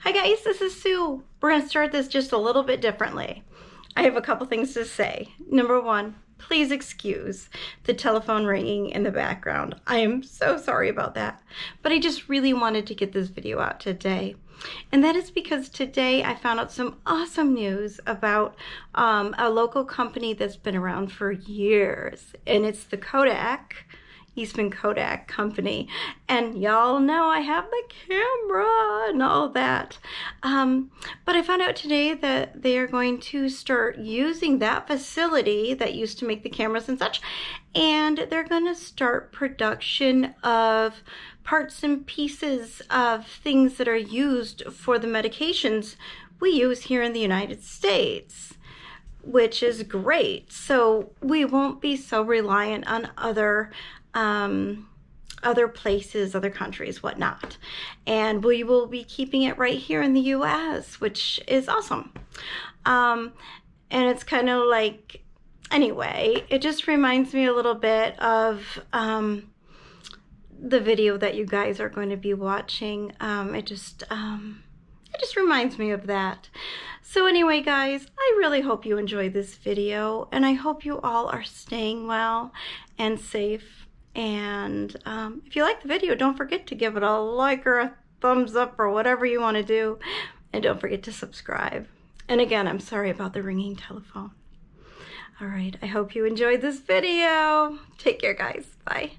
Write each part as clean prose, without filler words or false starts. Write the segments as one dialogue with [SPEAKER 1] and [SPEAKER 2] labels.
[SPEAKER 1] Hi guys, this is Sue. We're going to start this just a little bit differently. I have a couple things to say. Number one, please excuse the telephone ringing in the background. I am so sorry about that, but I just really wanted to get this video out today. And that is because today I found out some awesome news about a local company that's been around for years, and it's the Eastman Kodak company. And y'all know I have the camera and all that. But I found out today that they are going to start using that facility that used to make the cameras and such, and they're going to start production of parts and pieces of things that are used for the medications we use here in the United States, which is great. So we won't be so reliant on other places, other countries, whatnot. And we will be keeping it right here in the US, which is awesome. And it's kind of like, anyway, it just reminds me a little bit of the video that you guys are going to be watching. It just reminds me of that. So anyway, guys, I really hope you enjoyed this video, and I hope you all are staying well and safe. And if you like the video, don't forget to give it a like or a thumbs up or whatever you want to do. And don't forget to subscribe. And again, I'm sorry about the ringing telephone. All right, I hope you enjoyed this video. Take care, guys. Bye.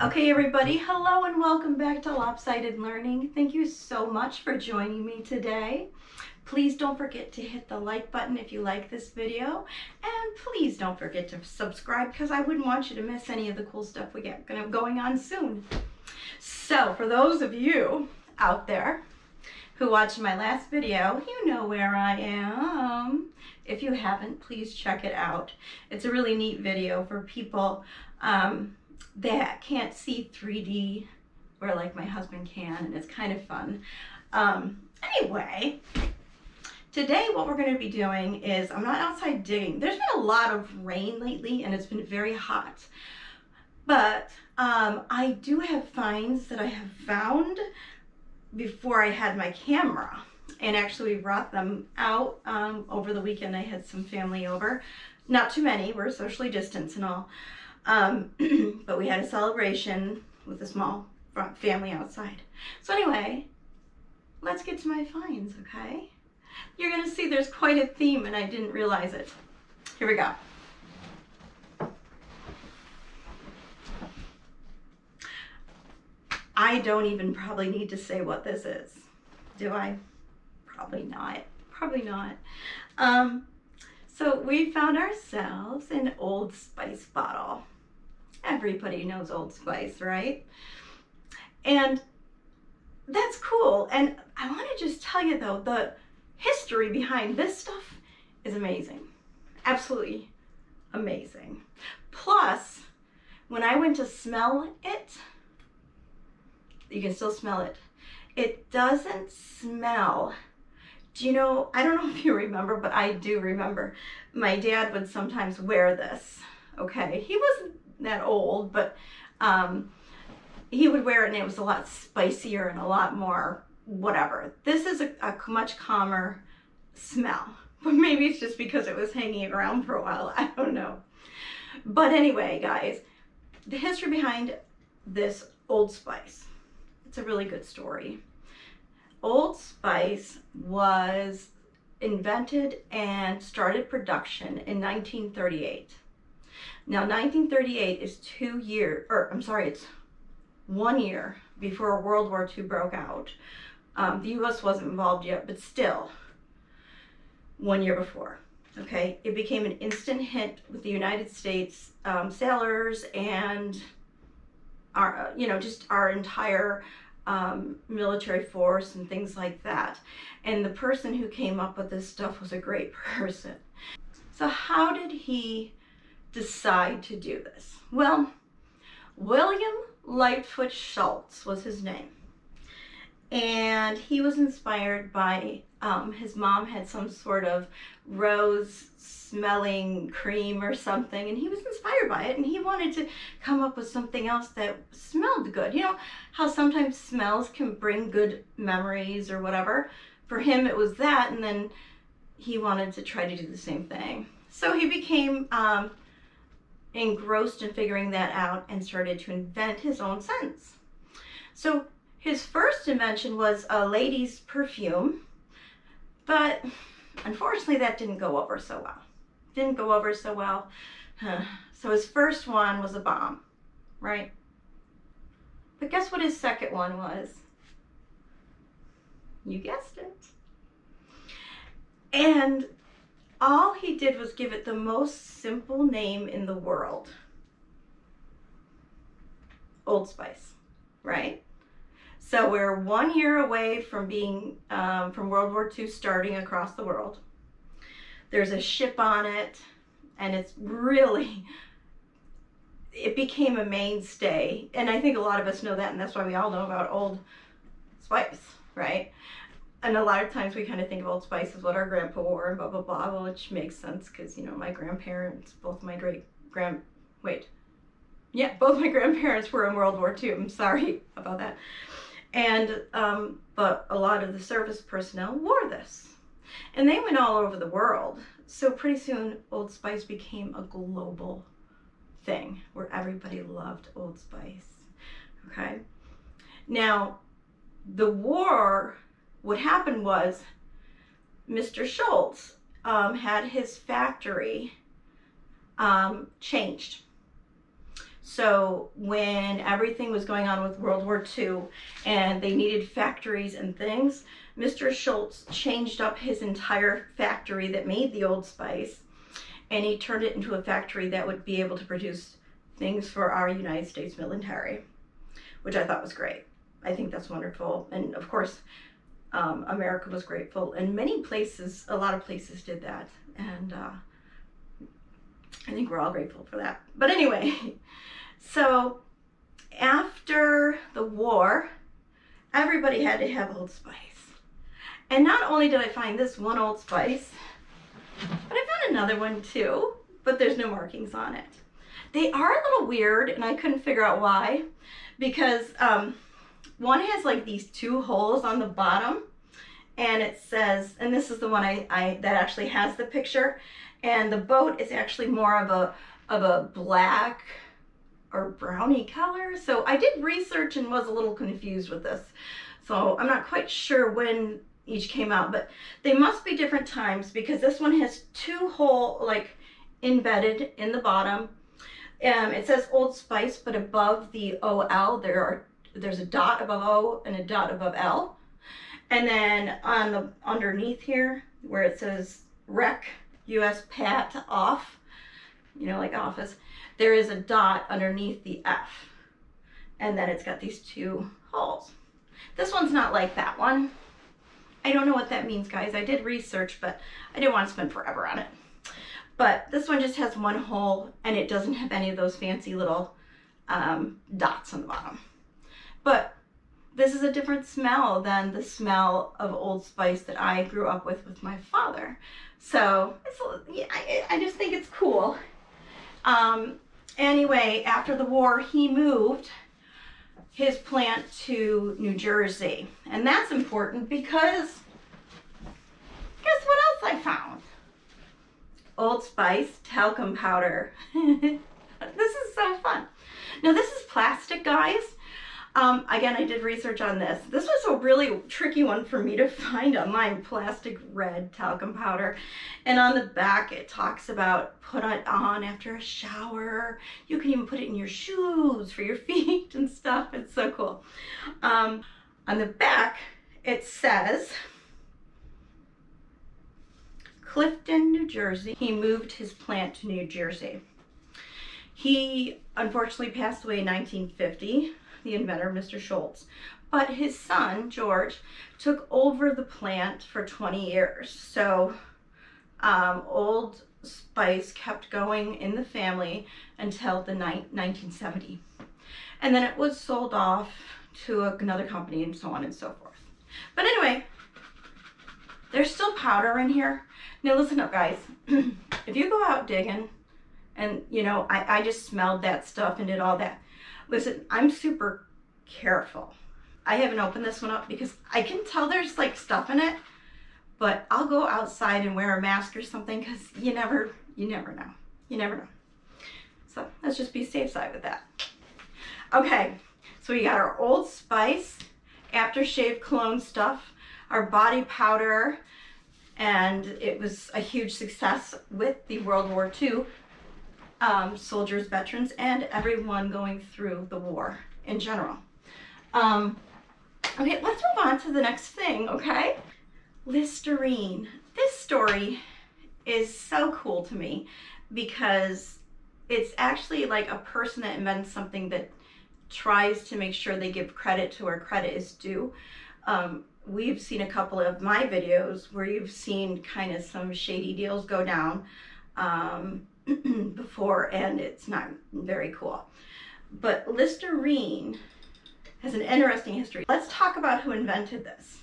[SPEAKER 1] Okay, everybody, hello and welcome back to Lopsided Learning. Thank you so much for joining me today. Please don't forget to hit the like button if you like this video, and please don't forget to subscribe because I wouldn't want you to miss any of the cool stuff we get going on soon. So for those of you out there who watched my last video, you know where I am. If you haven't, please check it out. It's a really neat video for people that can't see 3D, or like my husband can, and it's kind of fun. Anyway, today what we're going to be doing is, I'm not outside digging. There's been a lot of rain lately and it's been very hot, but I do have finds that I have found before I had my camera, and actually we brought them out over the weekend. I had some family over, not too many, we're socially distanced and all. But we had a celebration with a small family outside. So anyway, let's get to my finds, okay? You're gonna see there's quite a theme and I didn't realize it. Here we go. I don't even probably need to say what this is, do I? Probably not, probably not. So we found ourselves an Old Spice bottle. Everybody knows Old Spice, right? And that's cool. And I want to just tell you though, the history behind this stuff is amazing. Absolutely amazing. Plus, when I went to smell it, you can still smell it. It doesn't smell. Do you know, I don't know if you remember, but I do remember. My dad would sometimes wear this, okay? He wasn't that old, but he would wear it and it was a lot spicier and a lot more whatever. This is a much calmer smell, but maybe it's just because it was hanging around for a while. I don't know. But anyway, guys, the history behind this Old Spice, it's a really good story. Old Spice was invented and started production in 1938. Now 1938 is it's 1 year before World War II broke out. The US wasn't involved yet, but still 1 year before. Okay, it became an instant hit with the United States sailors and our, just our entire military force and things like that. And the person who came up with this stuff was a great person. So how did he decide to do this? Well, William Lightfoot Schultz was his name. and he was inspired by his mom had some sort of rose smelling cream or something, and he was inspired by it, and he wanted to come up with something else that smelled good. You know how sometimes smells can bring good memories or whatever? For him it was that, and then he wanted to try to do the same thing. So he became engrossed in figuring that out and started to invent his own scents. So his first invention was a lady's perfume, but unfortunately that didn't go over so well. Didn't go over so well. So his first one was a bomb, right? But guess what his second one was? You guessed it. And all he did was give it the most simple name in the world. Old Spice, right? So we're 1 year away from being, from World War II starting across the world. There's a ship on it, and it's really, it became a mainstay. And I think a lot of us know that, and that's why we all know about Old Spice, right? And a lot of times we kind of think of Old Spice as what our grandpa wore and blah, blah, blah, well, which makes sense because, you know, my grandparents, both my grandparents were in World War II. I'm sorry about that. And, but a lot of the service personnel wore this. And they went all over the world. So pretty soon Old Spice became a global thing where everybody loved Old Spice, okay? Now, the war, what happened was Mr. Schultz had his factory changed. So when everything was going on with World War II and they needed factories and things, Mr. Schultz changed up his entire factory that made the Old Spice, and he turned it into a factory that would be able to produce things for our United States military, which I thought was great. I think that's wonderful. And of course, America was grateful, and many places, a lot of places did that. And I think we're all grateful for that. But anyway, so after the war, everybody had to have Old Spice. And not only did I find this one Old Spice, but I found another one too, but there's no markings on it. They are a little weird, and I couldn't figure out why, because one has like these two holes on the bottom, and it says, and this is the one that actually has the picture, and the boat is actually more of a black or brownie color. So I did research and was a little confused with this. So I'm not quite sure when each came out, but they must be different times, because this one has two hole like embedded in the bottom. It says Old Spice, but above the OL there's a dot above O and a dot above L. And then on the underneath here where it says Rec US Pat Off, you know, like office, there is a dot underneath the F. And then it's got these two holes. This one's not like that one. I don't know what that means, guys. I did research, but I didn't want to spend forever on it. But this one just has one hole, and it doesn't have any of those fancy little dots on the bottom. But this is a different smell than the smell of Old Spice that I grew up with my father. So yeah, I just think it's cool. Anyway, after the war, he moved his plant to New Jersey. And that's important because guess what else I found? Old Spice talcum powder. This is so fun. Now this is plastic, guys. Again, I did research on this. This was a really tricky one for me to find online, plastic red talcum powder. And on the back, it talks about put it on after a shower. You can even put it in your shoes for your feet and stuff. It's so cool. On the back, it says, Clifton, New Jersey. He moved his plant to New Jersey. He unfortunately passed away in 1950. The inventor, Mr. Schultz. But his son, George, took over the plant for 20 years. So Old Spice kept going in the family until the 1970. And then it was sold off to another company and so on and so forth. But anyway, there's still powder in here. Now listen up, guys. If you go out digging and, you know, I just smelled that stuff and did all that. Listen, I'm super careful. I haven't opened this one up because I can tell there's like stuff in it, but I'll go outside and wear a mask or something because you never know. You never know. So let's just be safe side with that. Okay, so we got our Old Spice aftershave cologne stuff, our body powder, and it was a huge success with the World War II soldiers, veterans, and everyone going through the war in general. Okay, let's move on to the next thing, okay? Listerine. This story is so cool to me because it's actually like a person that invents something that tries to make sure they give credit to where credit is due. We've seen a couple of my videos where you've seen kind of some shady deals go down before, and it's not very cool. But Listerine has an interesting history. Let's talk about who invented this.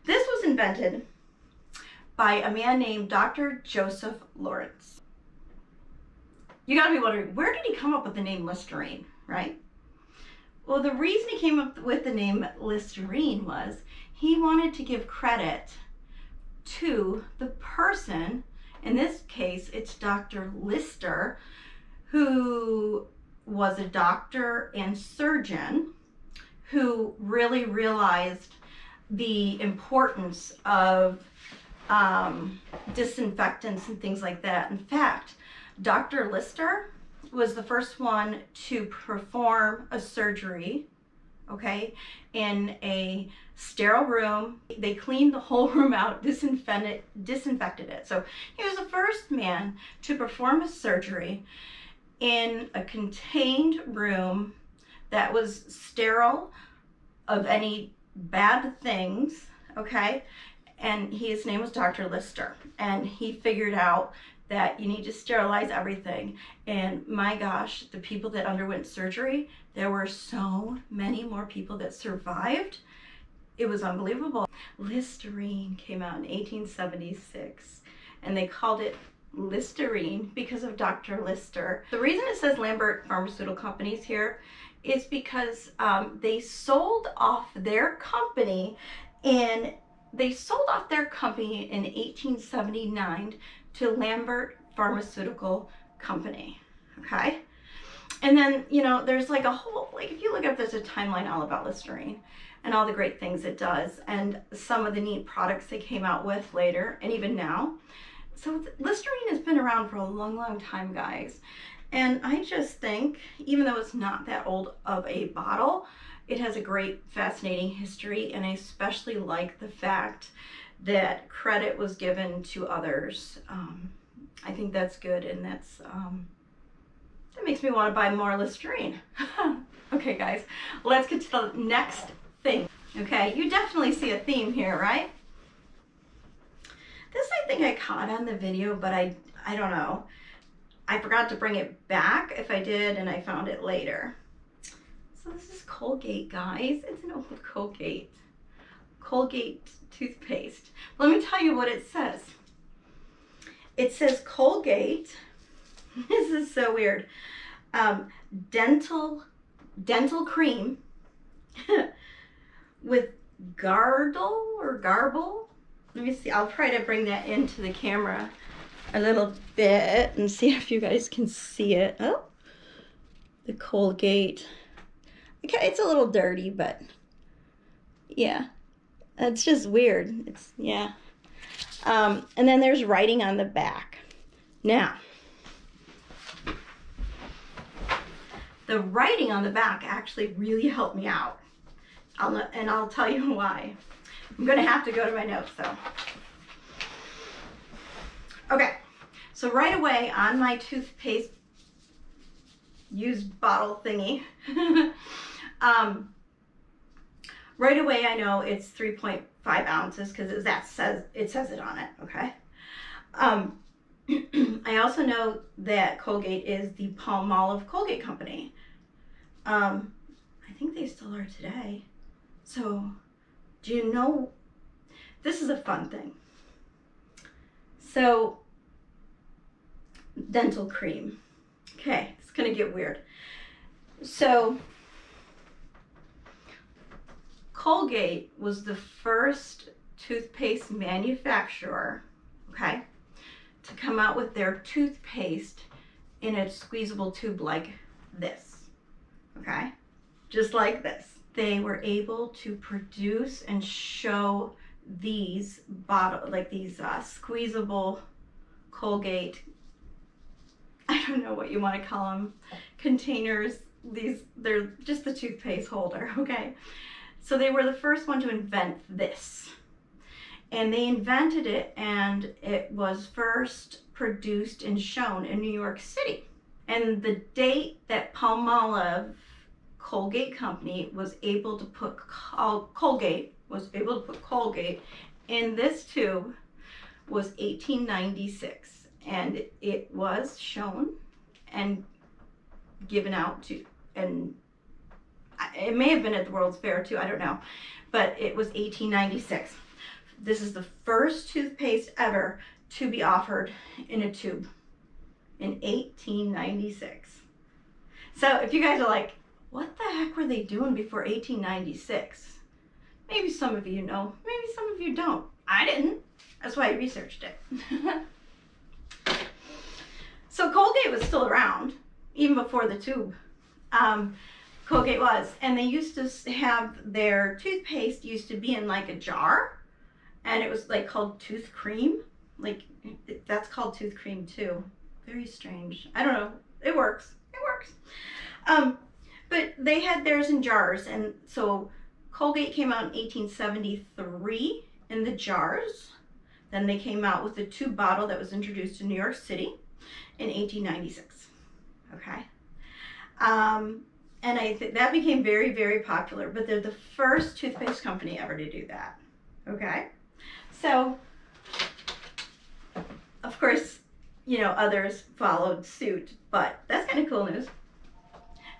[SPEAKER 1] This was invented by a man named Dr. Joseph Lawrence. You gotta be wondering, where did he come up with the name Listerine, right? Well, the reason he came up with the name Listerine was he wanted to give credit to the person, in this case, it's Dr. Lister, who was a doctor and surgeon who really realized the importance of disinfectants and things like that. In fact, Dr. Lister was the first one to perform a surgery, okay, in a sterile room. They cleaned the whole room out, disinfected it. So he was the first man to perform a surgery in a contained room that was sterile of any bad things, okay? And his name was Dr. Lister, and he figured out that you need to sterilize everything. And my gosh, the people that underwent surgery, there were so many more people that survived. It was unbelievable. Listerine came out in 1876, and they called it Listerine because of Dr. Lister. The reason it says Lambert Pharmaceutical Companies here is because they sold off their company in 1879 to Lambert Pharmaceutical Company, okay? And then, you know, there's like a whole, like if you look up, there's a timeline all about Listerine and all the great things it does and some of the neat products they came out with later and even now. So Listerine has been around for a long, long time, guys. And I just think, even though it's not that old of a bottle, it has a great, fascinating history, and I especially like the fact that credit was given to others. I think that's good, and that makes me want to buy more Listerine. Okay, guys, let's get to the next thing. Okay, you definitely see a theme here, right? This I think I caught on the video, but I don't know. I forgot to bring it back if I did, and I found it later. So this is Colgate, guys. It's an old Colgate toothpaste. Let me tell you what it says. It says Colgate, this is so weird, dental cream with garble. Let me see, I'll try to bring that into the camera a little bit and see if you guys can see it. Oh, the Colgate. Okay, it's a little dirty, but yeah, it's just weird. It's, yeah. And then there's writing on the back. Now, the writing on the back actually really helped me out. I'll tell you why. I'm gonna have to go to my notes though. Okay, so right away on my toothpaste used bottle thingy, right away I know it's 3.5 ounces because it says it on it, okay? I also know that Colgate is the Palmolive Colgate company. I think they still are today. So Do you know, this is a fun thing. So, dental cream. Okay, it's gonna get weird. So, Colgate was the first toothpaste manufacturer, okay, to come out with their toothpaste in a squeezable tube like this, okay, just like this. They were able to produce and show these squeezable Colgate, I don't know what you want to call them, containers. They're just the toothpaste holder, okay? So they were the first one to invent this. And they invented it, and it was first produced and shown in New York City. And the date that Palmolive Colgate Company was able to put Colgate in this tube was 1896. And it was shown and given out to, and it may have been at the World's Fair too, I don't know, but it was 1896. This is the first toothpaste ever to be offered in a tube in 1896. So if you guys are like, what the heck were they doing before 1896? Maybe some of you know, maybe some of you don't. I didn't. That's why I researched it. So Colgate was still around even before the tube. Colgate was, and they used to have their toothpaste used to be in like a jar, and it was like called tooth cream. Like that's called tooth cream too. Very strange. I don't know. It works. It works. But they had theirs in jars, and so Colgate came out in 1873 in the jars. Then they came out with the tube bottle that was introduced in New York City in 1896. Okay. And I think that became very, very popular, but they're the first toothpaste company ever to do that. Okay. So, of course, you know, others followed suit, but that's kind of cool news.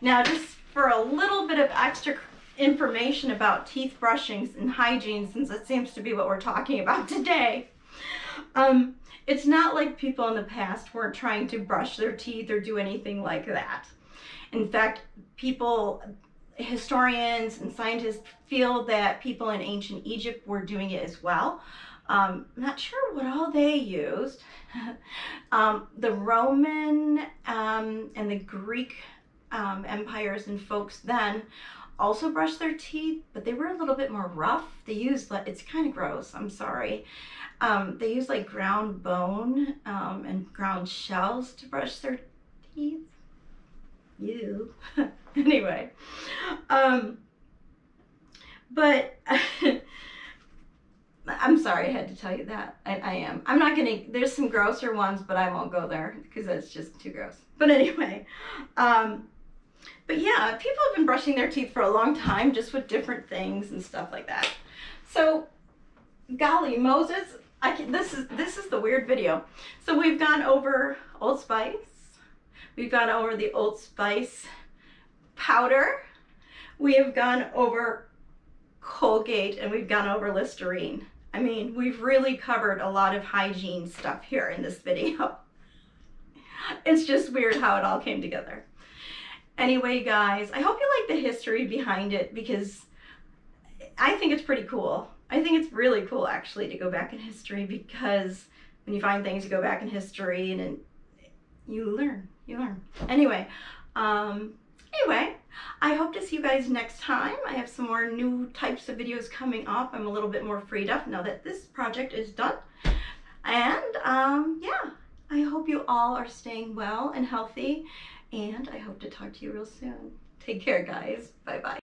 [SPEAKER 1] Now, just for a little bit of extra information about teeth brushings and hygiene, since that seems to be what we're talking about today, it's not like people in the past weren't trying to brush their teeth or do anything like that. In fact, historians and scientists feel that people in ancient Egypt were doing it as well. I'm not sure what all they used. The Roman and the Greek empires and folks then also brushed their teeth, but they were a little bit more rough. They used, it's kind of gross, I'm sorry. They used like ground bone and ground shells to brush their teeth. Ew. Anyway, but I'm sorry I had to tell you that. I am. I'm not gonna, there's some grosser ones, but I won't go there because that's just too gross. But anyway, but yeah, people have been brushing their teeth for a long time, just with different things and stuff like that. So, golly Moses, this is the weird video. So we've gone over Old Spice. We've gone over the Old Spice powder. We have gone over Colgate, and we've gone over Listerine. I mean, we've really covered a lot of hygiene stuff here in this video. It's just weird how it all came together. Anyway, guys, I hope you like the history behind it, because I think it's pretty cool. I think it's really cool, actually, to go back in history, because when you find things, you go back in history and you learn. Anyway, I hope to see you guys next time. I have some more new types of videos coming up. I'm a little bit more freed up now that this project is done. And yeah, I hope you all are staying well and healthy, and I hope to talk to you real soon. Take care, guys. Bye-bye.